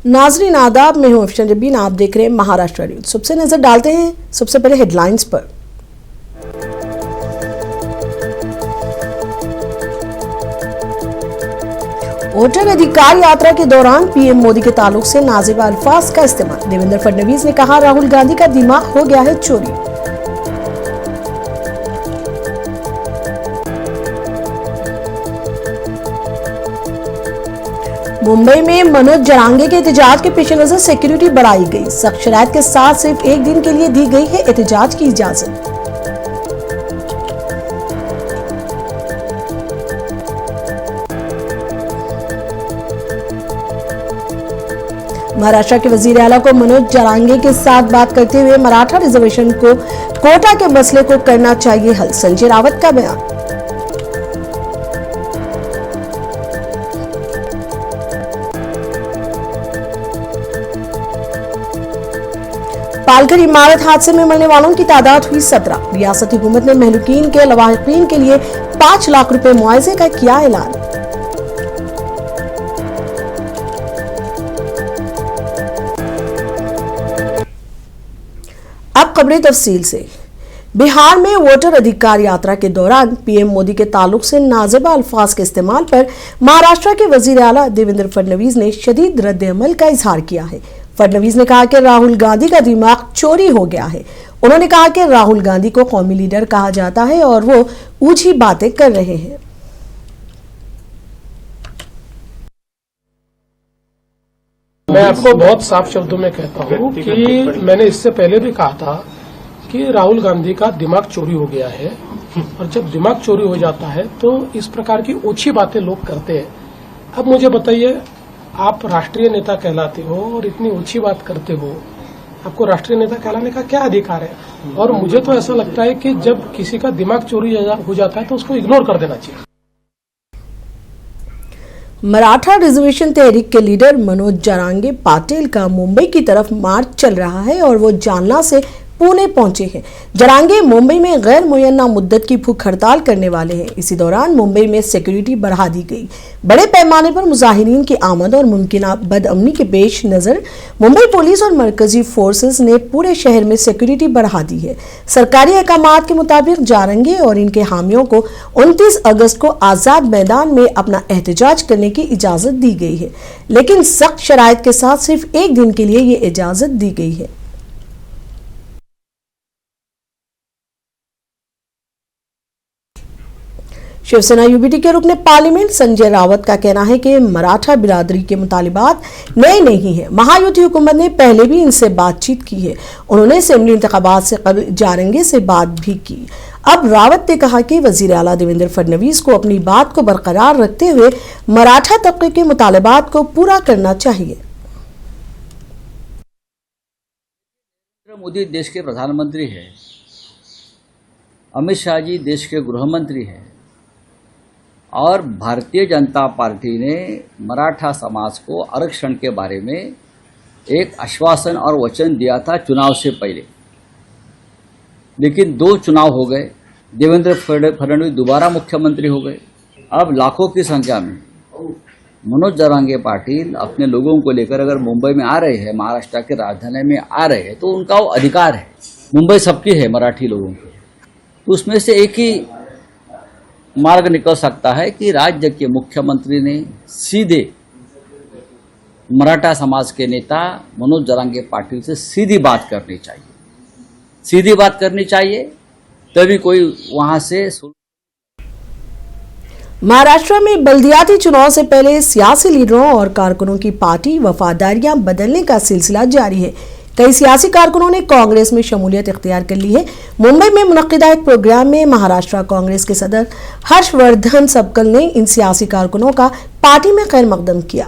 नाजरीन आदाब में हूं अफशन जबीन। आप देख रहे हैं महाराष्ट्र न्यूज। सबसे नजर डालते हैं सबसे पहले हेडलाइंस पर। वोटर अधिकार यात्रा के दौरान पीएम मोदी के ताल्लुक से नाज़िब अल्फाज का इस्तेमाल। देवेंद्र फडणवीस ने कहा राहुल गांधी का दिमाग हो गया है चोरी। मुंबई में मनोज जरांगे के एहतजाज के पेश नजर सिक्योरिटी बढ़ाई गई। सख्त शराइत के साथ सिर्फ एक दिन के लिए दी गई है एहतजाज की इजाजत। महाराष्ट्र के वजीर आला को मनोज जरांगे के साथ बात करते हुए मराठा रिजर्वेशन को कोटा के मसले को करना चाहिए हल। संजय रावत का बयान। पालघर इमारत हादसे में मरने वालों की तादाद हुई 17। रियासती हुकूमत ने महलूकीन के लवाहिकीन के लिए 5 लाख रुपए मुआवजे का किया ऐलान। अब खबरें तफसील से। बिहार में वोटर अधिकार यात्रा के दौरान पीएम मोदी के ताल्लुक से नाज़िबा अल्फाज के इस्तेमाल पर महाराष्ट्र के वजीर आला देवेंद्र फडणवीस ने शदीद रद्द-ए-अमल का इजहार किया है। फडणवीस ने कहा कि राहुल गांधी का दिमाग चोरी हो गया है। उन्होंने कहा कि राहुल गांधी को कौमी लीडर कहा जाता है और वो ऊंची बातें कर रहे हैं। मैं आपको बहुत साफ शब्दों में कहता हूं कि मैंने इससे पहले भी कहा था कि राहुल गांधी का दिमाग चोरी हो गया है, और जब दिमाग चोरी हो जाता है तो इस प्रकार की ऊंची बातें लोग करते हैं। अब मुझे बताइए, आप राष्ट्रीय नेता कहलाते हो और इतनी ऊंची बात करते हो, आपको राष्ट्रीय नेता कहलाने का क्या अधिकार है? और मुझे तो ऐसा लगता है कि जब किसी का दिमाग चोरी हो जाता है तो उसको इग्नोर कर देना चाहिए। मराठा रिजर्वेशन तहरीक के लीडर मनोज जरांगे पाटिल का मुंबई की तरफ मार्च चल रहा है और वो जालना से पुणे पहुंचे हैं। जरांगे मुंबई में गैर मुयन्ना मुद्दत की भूख हड़ताल करने वाले हैं। इसी दौरान मुंबई में सिक्योरिटी बढ़ा दी गई। बड़े पैमाने पर मुजाहिरीन की आमद और मुमकिन बदअमनी के पेश नजर मुंबई पुलिस और मरकजी फोर्सेस ने पूरे शहर में सिक्योरिटी बढ़ा दी है। सरकारी अहकामात के मुताबिक जरांगे और इनके हामियों को 29 अगस्त को आजाद मैदान में अपना एहतजाज करने की इजाजत दी गई है, लेकिन सख्त शराइत के साथ सिर्फ एक दिन के लिए ये इजाजत दी गई है। शिवसेना यूबीटी के रुकने पार्लियामेंट संजय रावत का कहना है कि मराठा बिरादरी के मुतालिबात नए नहीं है। महायुति हुकूमत ने पहले भी इनसे बातचीत की है। उन्होंने असेंबली इंतखाबात से कबल जरांगे से बात भी की। अब रावत ने कहा कि वजीर आला देवेंद्र फडणवीस को अपनी बात को बरकरार रखते हुए मराठा तबके के मुतालिबात को पूरा करना चाहिए। मोदी देश के प्रधानमंत्री है, अमित शाह जी देश के गृह मंत्री है, और भारतीय जनता पार्टी ने मराठा समाज को आरक्षण के बारे में एक आश्वासन और वचन दिया था चुनाव से पहले। लेकिन 2 चुनाव हो गए, देवेंद्र फडणवीस दोबारा मुख्यमंत्री हो गए। अब लाखों की संख्या में मनोज जरांगे पाटिल अपने लोगों को लेकर अगर मुंबई में आ रहे हैं, महाराष्ट्र के राजधानी में आ रहे हैं, तो उनका वो अधिकार है। मुंबई सबकी है, मराठी लोगों की। तो उसमें से एक ही मार्ग निकल सकता है कि राज्य के मुख्यमंत्री ने सीधे मराठा समाज के नेता मनोज जरांगे पाटिल से सीधी बात करनी चाहिए। सीधी बात करनी चाहिए, तभी कोई वहां से। महाराष्ट्र में बल्दियाती चुनाव से पहले सियासी लीडरों और कारकुनों की पार्टी वफादारियां बदलने का सिलसिला जारी है। कई सियासी कारकुनों ने कांग्रेस में शमूलियत इख्तियार कर ली है। मुंबई में मुनक्किदा एक प्रोग्राम में महाराष्ट्र कांग्रेस के सदर हर्षवर्धन सबकल ने इन सियासी कारकुनों का पार्टी में खैर मकदम किया।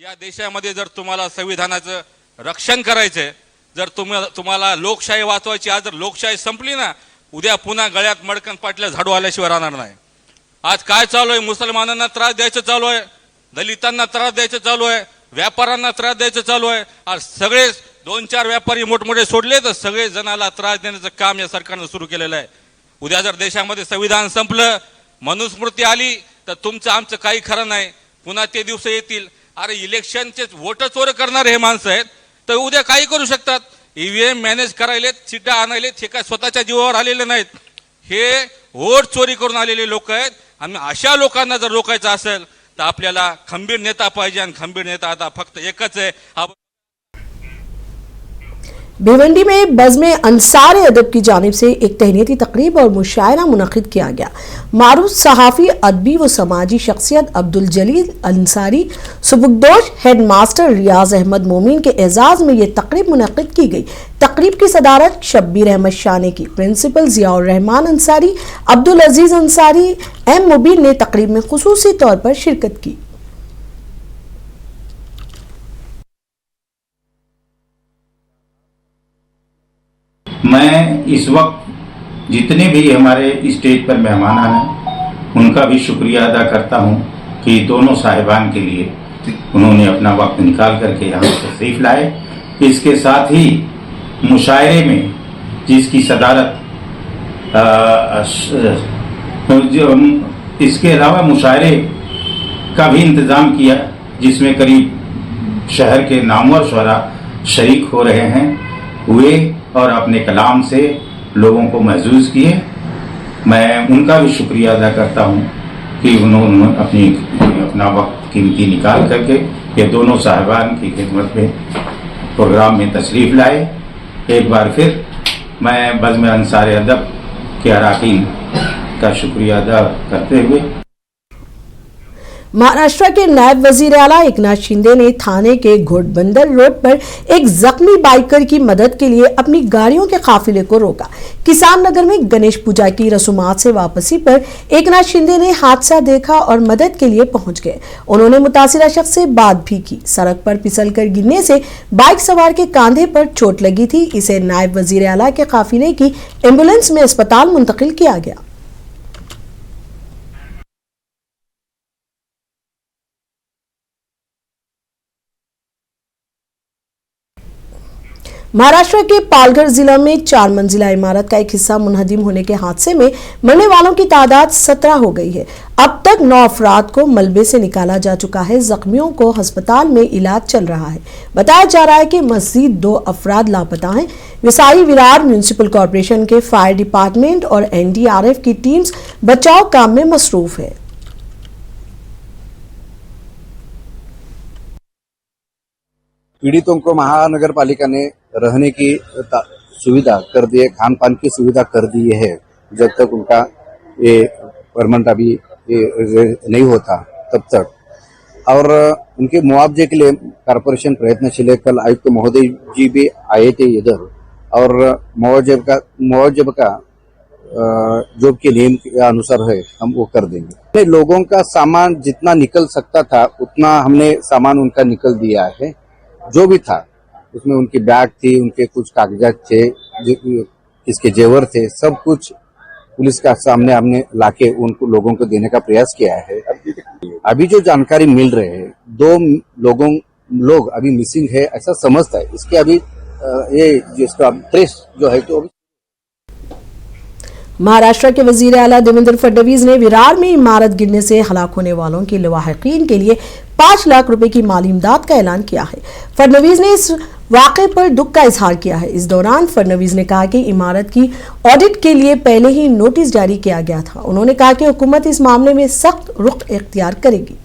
या देशामध्ये जर तुम्हाला संविधानाचं रक्षण करायचंय, जर तुम्हाला लोकशाही वाचवायची, आज जर लोकशाही संपली ना, उद्या पुन्हा गळ्यात मडकन पाटल्या झाडू आल्याशिवाय राहणार नाही। आज काय चालू आहे? मुसलमानांना त्रास द्यायचं चालू आहे, दलितांना त्रास द्यायचं चालू आहे, व्यापाऱ्यांना त्रास द्यायचं चालू आहे। आज सगळे 2-4 व्यापारी मोठमोठे सोडले तर सगळे जणाला त्रास देण्याचं काम या सरकारने सुरू केलेलं आहे। उद्या जर देशामध्ये संविधान संपलं, मनुस्मृती आली, तर तुमचं आमचं काही खरं नाही. पुन्हा ते दिवस येतील. अरे इलेक्शनचे वोट चोर करणारे हे माणसं आहेत, तर उद्या काही करू शकतात. ईव्हीएम मॅनेज करायलेत, चिट्ट्या आणायलेत, हे काय स्वतःच्या जीवावर आलेले नाहीत. हे वोट चोरी करून आलेले लोक आहेत. आणि अशा लोकांना जर रोखायचं असेल तर आपल्याला खंबीर नेता पाहिजे, आणि खंबीर नेता आता फक्त एकच आहे. भिवंडी में बज़्म अंसार अदब की जानिब से एक तहनीती तकरीब और मुशायरा मुनक़िद किया गया। मारूफ सहाफ़ी, अदबी व समाजी शख्सियत अब्दुल जलील अंसारी, सुबुकदोश हेड मास्टर रियाज अहमद मोमीन के एजाज़ में ये तकरीब मुनक़िद की गई। तकरीब की सदारत शब्बीर अहमद शाह ने की। प्रिंसिपल ज़ियाउर रहमान अंसारी, अब्दुल अजीज़ अंसारी, एम मुबीन ने तकरीब में खुसूसी तौर पर शिरकत की। मैं इस वक्त जितने भी हमारे स्टेज पर मेहमान आए उनका भी शुक्रिया अदा करता हूं कि दोनों साहिबान के लिए उन्होंने अपना वक्त निकाल करके यहाँ तशरीफ लाए। इसके साथ ही मुशायरे में जिसकी सदारत इसके अलावा मुशायरे का भी इंतज़ाम किया, जिसमें करीब शहर के नामवर शुअरा शरीक हो रहे हैं हुए और अपने कलाम से लोगों को महसूस किए। मैं उनका भी शुक्रिया अदा करता हूं कि उन्होंने अपना वक्त कीमती निकाल करके ये दोनों साहिबान की खिदमत में प्रोग्राम में तशरीफ़ लाए। एक बार फिर मैं बज़्म अंसार अदब के अरकान का शुक्रिया अदा करते हुए महाराष्ट्र के नायब वजीर आला एकनाथ शिंदे ने थाने के घोड़बंदर रोड पर एक जख्मी बाइकर की मदद के लिए अपनी गाड़ियों के काफिले को रोका। किसान नगर में गणेश पूजा की रसूमात से वापसी पर एकनाथ शिंदे ने हादसा देखा और मदद के लिए पहुंच गए। उन्होंने मुतासिरा शख्स से बात भी की। सड़क पर फिसलकर गिरने से बाइक सवार के कांधे पर चोट लगी थी। इसे नायब वजीर आला के काफिले की एम्बुलेंस में अस्पताल मुंतकिल किया गया। महाराष्ट्र के पालघर जिला में 4 मंजिला इमारत का एक हिस्सा मुनहदिम होने के हादसे में मरने वालों की तादाद 17 हो गई है। अब तक 9 अफराद को मलबे से निकाला जा चुका है। जख्मियों को अस्पताल में इलाज चल रहा है। बताया जा रहा है कि मजीद 2 अफराद लापता हैं। विसाई विरार म्यूनिसिपल कॉर्पोरेशन के फायर डिपार्टमेंट और NDRF की टीम्स बचाव काम में मसरूफ है। पीड़ितों को महानगर पालिका ने रहने की सुविधा कर दी है, खान पान की सुविधा कर दी है। जब तक उनका ये परमानेंट अभी नहीं होता तब तक, और उनके मुआवजे के लिए कारपोरेशन प्रयत्नशील है। कल आयुक्त महोदय जी भी आए थे इधर, और मुआवजे का जो के नियम के अनुसार है हम वो कर देंगे। लोगों का सामान जितना निकल सकता था उतना हमने सामान उनका निकल दिया है। जो भी था उसमें उनकी बैग थी, उनके कुछ कागजात थे, इसके जेवर थे, सब कुछ पुलिस का सामने हमने लाके उनको लोगों को देने का प्रयास किया है। अभी जो जानकारी मिल रहे हैं 2 लोग अभी मिसिंग है ऐसा समझता है। इसके अभी ये जिसका ट्रेस जो है तो महाराष्ट्र के वजीर आला देवेंद्र फडणवीस ने विरार में इमारत गिरने से हलाक होने वालों के लवाहिकीन के लिए 5 लाख रुपए की माली इमदाद का ऐलान किया है। फडणवीस ने इस वाक़े पर दुख का इजहार किया है। इस दौरान फडणवीस ने कहा कि इमारत की ऑडिट के लिए पहले ही नोटिस जारी किया गया था। उन्होंने कहा कि हुकूमत इस मामले में सख्त रुख इख्तियार करेगी।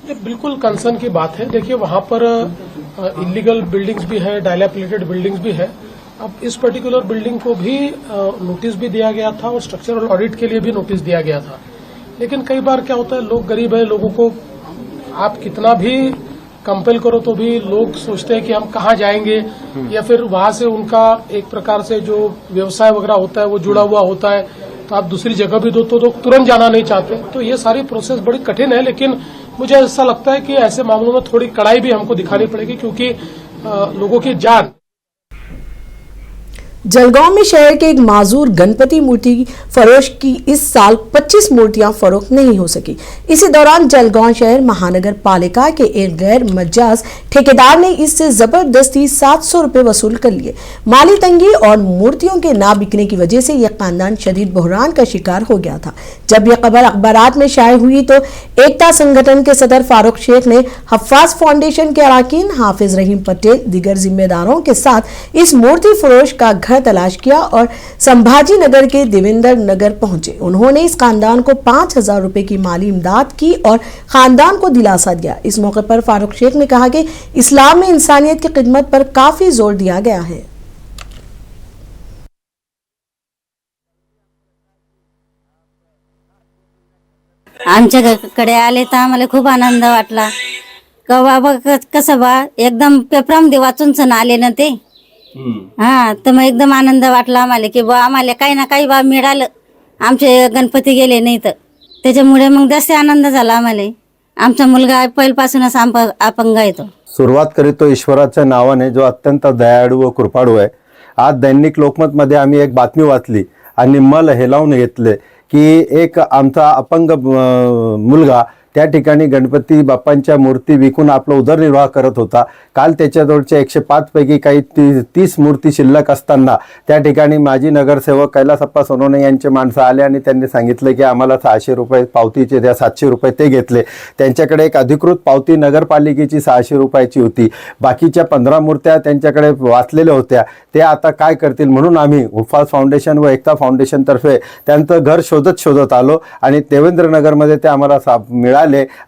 ये बिल्कुल कंसर्न की बात है। देखिए वहां पर इलीगल बिल्डिंग्स भी है, डायलापिलेटेड बिल्डिंग्स भी है। अब इस पर्टिकुलर बिल्डिंग को भी नोटिस भी दिया गया था और स्ट्रक्चरल ऑडिट के लिए भी नोटिस दिया गया था। लेकिन कई बार क्या होता है, लोग गरीब है, लोगों को आप कितना भी कंपेल करो तो भी लोग सोचते हैं कि हम कहाँ जाएंगे, या फिर वहां से उनका एक प्रकार से जो व्यवसाय वगैरह होता है वो जुड़ा हुआ होता है। तो आप दूसरी जगह भी दो तो लोग तुरंत जाना नहीं चाहते। तो ये सारी प्रोसेस बड़ी कठिन है, लेकिन मुझे ऐसा लगता है कि ऐसे मामलों में थोड़ी कड़ाई भी हमको दिखानी पड़ेगी, क्योंकि लोगों की जान। जलगांव में शहर के एक माजूर गणपति मूर्ति फरोश की इस साल 25 मूर्तियां फरोख्त नहीं हो सकी। इसी दौरान जलगांव शहर महानगर पालिका के एक गैर मजाज ठेकेदार ने इससे जबरदस्ती 700 रुपए वसूल कर लिए। माली तंगी और मूर्तियों के ना बिकने की वजह से यह खानदान शदीद बहरान का शिकार हो गया था। जब यह खबर अखबारात में शाये हुई तो एकता संगठन के सदर फारूक शेख ने हफ्फाज फाउंडेशन के अराकीन हाफिज रहीम पटेल दीगर जिम्मेदारों के साथ इस मूर्ति फरोश का घर तलाश किया और संभाजी नगर के देवेंद्र नगर पहुंचे। उन्होंने इस खानदान को 5000 रुपए की माली इमदाद की और खानदान को दिलासा दिया। इस मौके पर फारूक शेख ने कहा कि इस्लाम में इंसानियत की खिदमत पर काफी जोर दिया गया है। आमच्याकडे आले तर आम्हाला खूप आनंद वाटला का बाबा कसं बा एकदम पेपरामध्ये वाचून आले ना ते हा, तर मग एकदम आनंद वाटला आम्हाला की बा आम्हाला काही ना काही बा मिळालं, आमचे गणपती गेले नाही तर त्याच्यामुळे मग जास्त आनंद झाला आम्हाला। आमचा मुलगा पहिल्यापासूनच अपंग आहे तो। सुरुवात करीतो ईश्वराच्या नावाने जो अत्यंत दयाळू व कृपाळू आहे। आज दैनिक लोकमत मध्ये आम्ही एक बातमी वाचली आणि मन हेलावून घेतले की एक आमचा अपंग मुलगा त्या ठिकाणी गणपती बाप्पांच्या मूर्ती विकून आपला उदरनिर्वाह करत होता। काल त्याच्याजवळच्या 105 पैकी काही 30 मूर्ती शिल्लक असताना त्या ठिकाणी माजी नगरसेवक कैलासप्पा सोनवणे यांचे माणसं आले आणि त्यांनी सांगितले की आम्हाला 600 रुपये पावतीचे द्या। 700 रुपये ते घेतले। त्यांच्याकडे एक अधिकृत पावती नगरपालिकेची 600 रुपयाची होती। बाकीच्या 15 मूर्त्या त्यांच्याकडे वाचलेल्या होत्या। ते आता काय करतील म्हणून आम्ही हफ्फाज फाउंडेशन व एकता फाउंडेशन तर्फे त्यांचं घर शोधत आलो आणि देवेंद्र नगरमध्ये ते आम्हाला मिळाले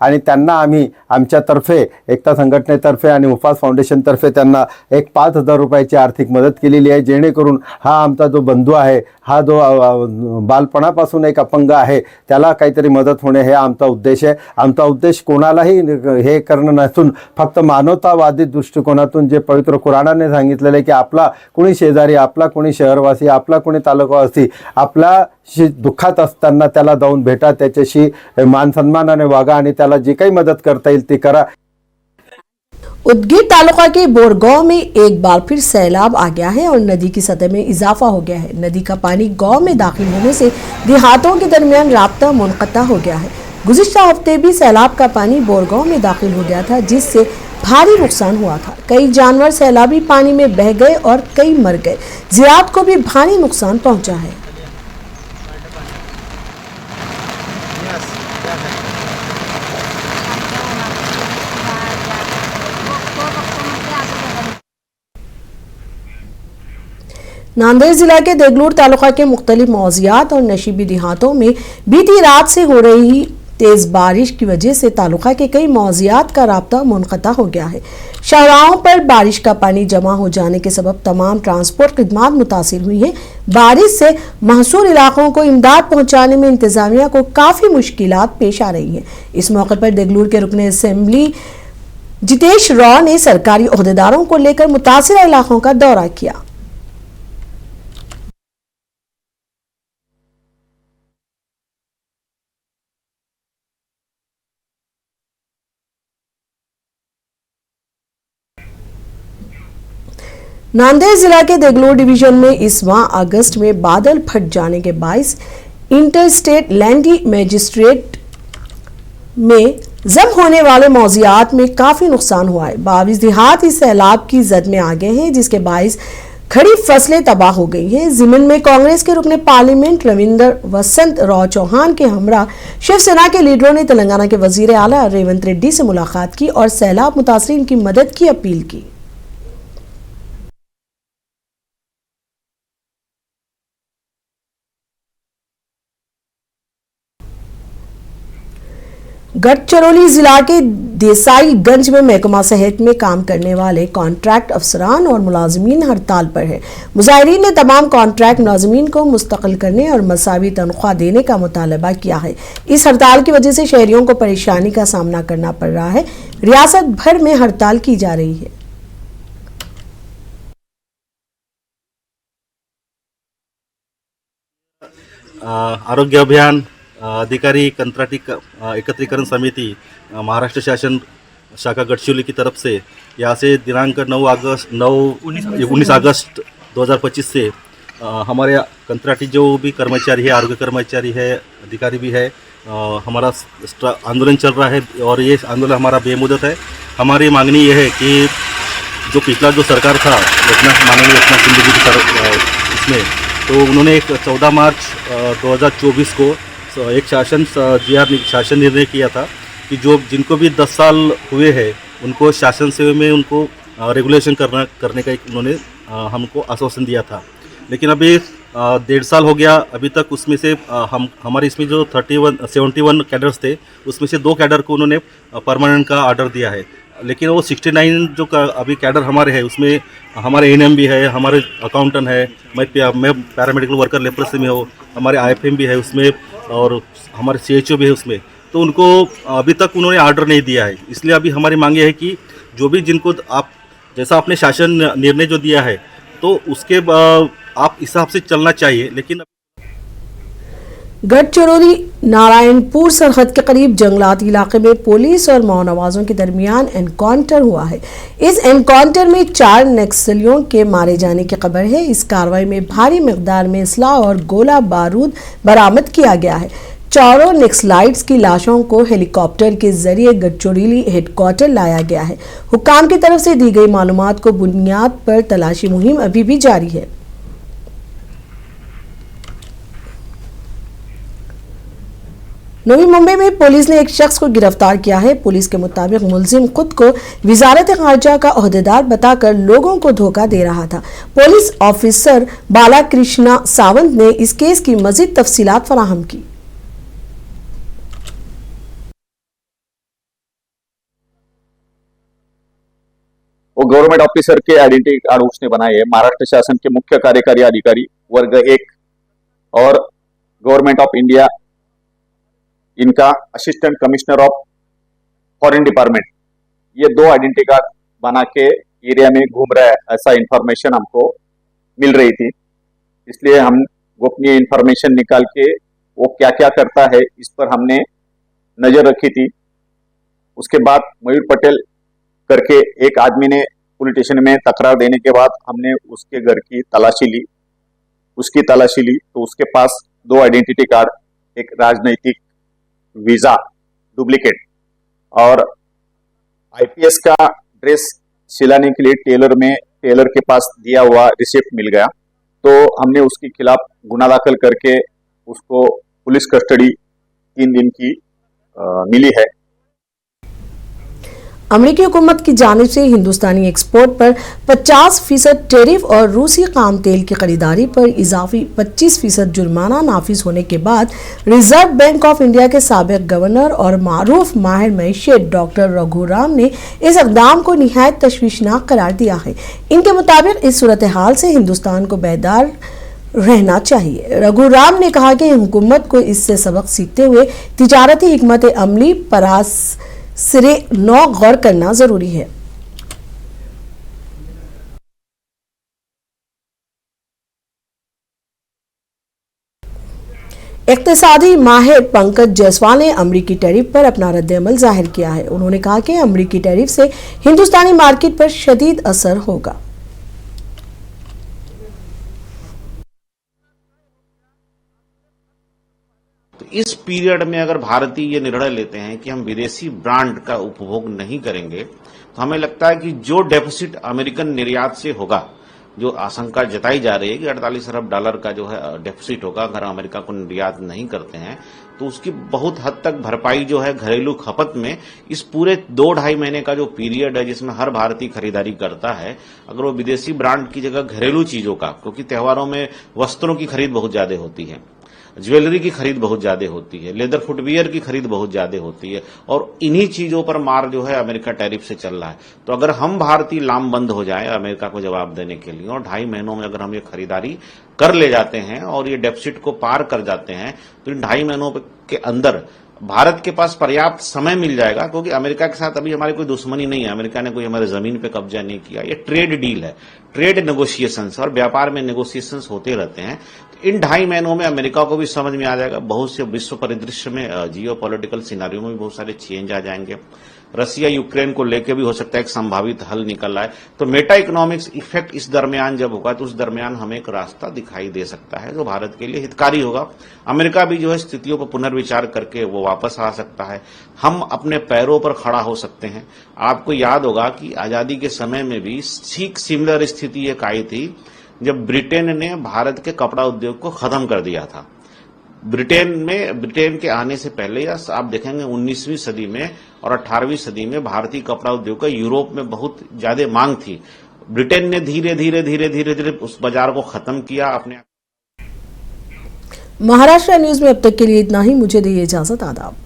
आणि त्यांना आम्ही आमच्यातर्फे एकता संघटनेतर्फे आणि हफ्फाज फाउंडेशन तर्फे त्यांना एक 5000 रुपयाची आर्थिक मदत केलेली आहे, जेणेकरून हा आमचा जो बंधू आहे, हा जो बालपणापासून एक अपंग आहे, त्याला काहीतरी मदत होणे हे आमचा उद्देश आहे। आमचा उद्देश कोणालाही हे करणं नसून फक्त मानवतावादी दृष्टिकोनातून जे पवित्र कुराणाने सांगितलेले की आपला कोणी शेजारी, आपला कोणी शहरवासी, आपला कोणी तालुकावासी आपला दुःखात असताना त्याला जाऊन भेटा, त्याच्याशी मान सन्मानाने वागा आणि त्याला जी काही मदत करता येईल ती करा। उदगीर तालुका के बोरगांव में एक बार फिर सैलाब आ गया है और नदी की सतह में इजाफा हो गया है। नदी का पानी गांव में दाखिल होने से देहातों के दरमियान राब्ता मुनक़ता हो गया है। गुज़िश्ता हफ्ते भी सैलाब का पानी बोरगांव में दाखिल हो गया था, जिससे भारी नुकसान हुआ था। कई जानवर सैलाबी पानी में बह गए और कई मर गए। ज़राअत को भी भारी नुकसान पहुंचा है। नांदेड़ जिला के देगलूर तालुका के मुख्तलिफ मौजियात और नशीबी देहातों में बीती रात से हो रही तेज बारिश की वजह से तालुका के कई मौजियात का राब्ता मुनक़ता हो गया है। शाहराहों पर बारिश का पानी जमा हो जाने के सबब तमाम ट्रांसपोर्ट खिदमात मुतासिर हुई हैं। बारिश से महसूर इलाकों को इमदाद पहुंचाने में इंतजामिया को काफ़ी मुश्किलात पेश आ रही हैं। इस मौके पर देगलूर के रुकने असेंबली जितेश रॉ ने सरकारी ओहदेदारों को लेकर मुतासिर इलाकों का दौरा किया। नांदेड़ जिला के देगलूर डिवीजन में इस माह अगस्त में बादल फट जाने के बायस इंटरस्टेट लैंडी मजिस्ट्रेट में जम होने वाले मौजियात में काफ़ी नुकसान हुआ है। 22 देहात इस सैलाब की जद में आ गए हैं, जिसके बायस खड़ी फसलें तबाह हो गई हैं। ज़िमन में कांग्रेस के रुकने पार्लियामेंट रविंदर वसंत राव चौहान के हमरा शिवसेना के लीडरों ने तेलंगाना के वजीर आला रेवंत रेड्डी से मुलाकात की और सैलाब मुतासरीन की मदद की अपील की। गढ़चिरौली जिला के देसाईगंज में महकमा सेहत में काम करने वाले कॉन्ट्रैक्ट अफसरान और मुलाजमीन हड़ताल पर है। मुजाहिरीन ने तमाम कॉन्ट्रैक्ट मुलाजमीन को मुस्तकिल करने और मसावी तनख्वाह देने का मुतालबा किया है। इस हड़ताल की वजह से शहरियों को परेशानी का सामना करना पड़ रहा है। रियासत भर में हड़ताल की जा रही है। आरोग्य अभियान अधिकारी कंत्राटी एकत्रीकरण समिति महाराष्ट्र शासन शाखा गडचिरोली की तरफ से यहाँ से दिनांक 19 अगस्त 2025 से हमारे कंत्राटी जो भी कर्मचारी है, आरोग्य कर्मचारी है, अधिकारी भी है, हमारा आंदोलन चल रहा है और ये आंदोलन हमारा बेमुदत है। हमारी मांगनी ये है कि जो पिछला जो सरकार था माननीय एकनाथ शिंदे जी की इसमें, तो उन्होंने एक 14 मार्च 2024 को एक शासन निर्णय किया था कि जो जिनको भी 10 साल हुए हैं उनको शासन सेवा में उनको रेगुलेशन करने का उन्होंने हमको आश्वासन दिया था। लेकिन अभी 1.5 साल हो गया, अभी तक उसमें से हमारे इसमें जो 71 कैडर्स थे उसमें से 2 कैडर को उन्होंने परमानेंट का ऑर्डर दिया है। लेकिन वो 69 जो अभी कैडर हमारे हैं उसमें हमारे एनएम भी है, हमारे अकाउंटेंट है, मैं पैरामेडिकल वर्कर लेप्रोसी में हूँ, हमारे आईएफएम भी है उसमें और हमारे सीएचओ भी है उसमें। तो उनको अभी तक उन्होंने ऑर्डर नहीं दिया है। इसलिए अभी हमारी मांग ये है कि जो भी जिनको आप जैसा आपने शासन निर्णय जो दिया है तो उसके आप हिसाब से चलना चाहिए। लेकिन गढ़चिरौली नारायणपुर सरहद के करीब जंगलात इलाके में पुलिस और माओवादियों के दरमियान एनकाउंटर हुआ है। इस एनकाउंटर में 4 नक्सलियों के मारे जाने की खबर है। इस कार्रवाई में भारी मिकदार में असला और गोला बारूद बरामद किया गया है। चारों नक्सलाइट्स की लाशों को हेलीकॉप्टर के जरिए गढ़चिरौली हेडक्वार्टर लाया गया है। हुक्काम की तरफ से दी गई मालूमात को बुनियाद पर तलाशी मुहिम अभी भी जारी है। नवी मुंबई में पुलिस ने एक शख्स को गिरफ्तार किया है। पुलिस के मुताबिक मुलजिम खुद को वजारत खारजा का ओहदेदार बताकर लोगों को धोखा दे रहा था। पुलिस ऑफिसर बालाकृष्णा सावंत ने इस केस की मजीद तफसीलात फराहम की। वो गवर्नमेंट ऑफिसर के आइडेंटिटी कार्ड उसने बनाए हैं। महाराष्ट्र शासन के मुख्य कार्यकारी अधिकारी वर्ग 1 और गवर्नमेंट ऑफ इंडिया इनका assistant commissioner of foreign department, ये 2 आइडेंटिटी कार्ड बना के एरिया में घूम रहा है, ऐसा इंफॉर्मेशन हमको मिल रही थी। इसलिए हम गोपनीय इंफॉर्मेशन निकाल के वो क्या क्या करता है इस पर हमने नजर रखी थी। उसके बाद मयूर पटेल करके एक आदमी ने पुलिस स्टेशन में तकरार देने के बाद हमने उसके घर की तलाशी ली, तो उसके पास 2 आइडेंटिटी कार्ड, एक राजनैतिक वीजा डुप्लीकेट और आईपीएस का ड्रेस सिलाने के लिए टेलर के पास दिया हुआ रिसिप्ट मिल गया। तो हमने उसके खिलाफ गुना दाखिल करके उसको पुलिस कस्टडी 3 दिन की मिली है। अमेरिकी हुकूमत की जानिब से हिंदुस्तानी एक्सपोर्ट पर 50% टैरिफ और रूसी खाम तेल की खरीदारी पर इजाफी 25% जुर्माना नाफिज होने के बाद रिजर्व बैंक ऑफ इंडिया के साबिक गवर्नर और मारूफ माहिर मईशत डॉक्टर रघुराम ने इस इक़दाम को निहायत तशवीशनाक करार दिया है। इनके मुताबिक इस सूरत हाल से हिंदुस्तान को बेदार रहना चाहिए। रघुराम ने कहा कि हुकूमत को इससे सबक सीखते हुए तिजारती हिकमत अमली पर सिरे नौ गौर करना जरूरी है। इक्तिसादी माहिर पंकज जायसवाल ने अमरीकी टैरिफ पर अपना रद्द-ए-अमल जाहिर किया है। उन्होंने कहा कि अमरीकी टैरिफ से हिंदुस्तानी मार्केट पर शदीद असर होगा। इस पीरियड में अगर भारतीय ये निर्णय लेते हैं कि हम विदेशी ब्रांड का उपभोग नहीं करेंगे, तो हमें लगता है कि जो डेफिसिट अमेरिकन निर्यात से होगा, जो आशंका जताई जा रही है कि $48 अरब का जो है डेफिसिट होगा अगर अमेरिका को निर्यात नहीं करते हैं, तो उसकी बहुत हद तक भरपाई जो है घरेलू खपत में इस पूरे 2-2.5 महीने का जो पीरियड है जिसमें हर भारतीय खरीदारी करता है, अगर वो विदेशी ब्रांड की जगह घरेलू चीजों का, क्योंकि त्योहारों में वस्त्रों की खरीद बहुत ज्यादा होती है, ज्वेलरी की खरीद बहुत ज्यादा होती है, लेदर फुटवियर की खरीद बहुत ज्यादा होती है, और इन्हीं चीजों पर मार जो है अमेरिका टैरिफ से चल रहा है। तो अगर हम भारतीय लामबंद हो जाए अमेरिका को जवाब देने के लिए और 2.5 महीनों में अगर हम ये खरीदारी कर ले जाते हैं और ये डेफिसिट को पार कर जाते हैं, तो इन 2.5 महीनों के अंदर भारत के पास पर्याप्त समय मिल जाएगा, क्योंकि अमेरिका के साथ अभी हमारी कोई दुश्मनी नहीं है, अमेरिका ने कोई हमारे जमीन पे कब्जा नहीं किया, ये ट्रेड डील है, ट्रेड नेगोशिएशंस, और व्यापार में नेगोशिएशंस होते रहते हैं। तो इन 2.5 महीनों में अमेरिका को भी समझ में आ जाएगा, बहुत से विश्व परिदृश्य में जियो पॉलिटिकल सिनारियो में भी बहुत सारे चेंज आ जाएंगे। रसिया यूक्रेन को लेकर भी हो सकता है एक संभावित हल निकल आए। तो मेटा इकोनॉमिक्स इफेक्ट इस दरमियान जब होगा तो उस दरमियान हमें एक रास्ता दिखाई दे सकता है जो भारत के लिए हितकारी होगा। अमेरिका भी जो है स्थितियों पर पुनर्विचार करके वो वापस आ सकता है, हम अपने पैरों पर खड़ा हो सकते हैं। आपको याद होगा कि आजादी के समय में भी ठीक सिमिलर स्थिति एक आई थी जब ब्रिटेन ने भारत के कपड़ा उद्योग को खत्म कर दिया था। ब्रिटेन के आने से पहले, या आप देखेंगे 19वीं सदी में और 18वीं सदी में भारतीय कपड़ा उद्योग का यूरोप में बहुत ज्यादा मांग थी। ब्रिटेन ने धीरे धीरे उस बाजार को खत्म किया अपने। महाराष्ट्र न्यूज में अब तक के लिए इतना ही। मुझे दीजिए इजाजत। आदाब।